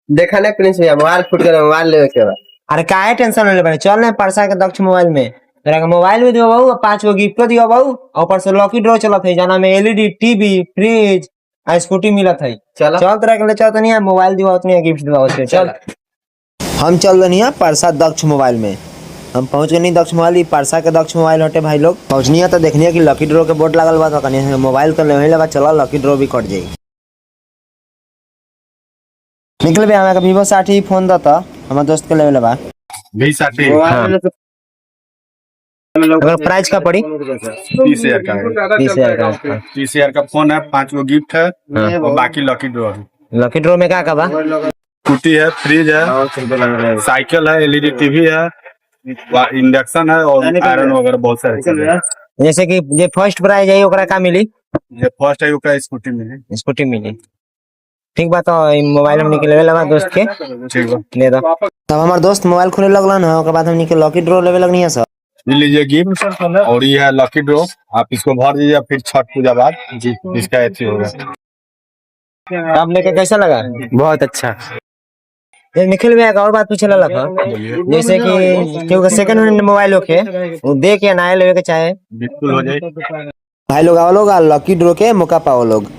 देखा ना प्रिंस भैया मोबाइल फूट गया, मोबाइल लेवे के बा। अरे काहे टेंशन ले बने, चल ना परसा के दक्ष मोबाइल में तेरा का मोबाइल भी दियो बाबू, 5 गो गिफ्ट दियो बाबू, और ऊपर से लकी ड्रॉ चलत है जाना में एलईडी टीवी फ्रिज आ स्कूटी मिलत है। चलो चल तेरा के ले चल तनी मोबाइल दियो उतनी गिफ्ट दियो उसके चल। हम चल रहे हैं परसा दक्ष मोबाइल में। हम पहुंच गए नहीं दक्ष मोबाइल, परसा के दक्ष मोबाइल हटे भाई लोग। पहुंचनी है तो देखनी है कि लकी ड्रॉ के बोर्ड लागल बा, तो कनी मोबाइल तो लेवे लगा, चला लकी ड्रॉ भी कट जाई। निकल बे हमें वीवो 60 फोन दता हमारे दोस्त के लेवे लबा V60 अगर प्राइस का पड़ी 30,000 का है। 20,000 का। 30,000 का फोन है, 5 गो गिफ्ट है और बाकी लकी ड्रॉ है। लकी ड्रॉ में क्या बा? स्कूटी है, फ्रिज है, साइकिल है, एलईडी टीवी है, इंडक्शन है और आयरन वगैरह बहुत सारे चीजें हैं। जैसे कि जे फर्स्ट प्राइज है ओकरा का मिली? ये फर्स्ट है उसका स्कूटी में स्कूटी मिली। ठीक बात, मोबाइल हम निकले लगा दोस्त के ठीक है। ले दो। तब हमार दोस्त मोबाइल खोले लगला ना, ओकर बाद हम निकल लकी ड्रॉ लेवे लगनी है सर। ये लीजिए गिफ्ट और ये है लकी ड्रॉ, आप इसको भर दीजिए, फिर छठ पूजा बाद जी इसका ऐसी होगा। आप लेके कैसा लगा? बहुत अच्छा। ये निखिल भैया एक और बात पूछे ला था, जैसे कि क्योंकि सेकंड हैंड मोबाइल होके वो दे के नया लेवे के चाहे बिल्कुल हो जाए। भाई लोग आओ लोग लकी ड्रॉ के मौका पाओ लोग।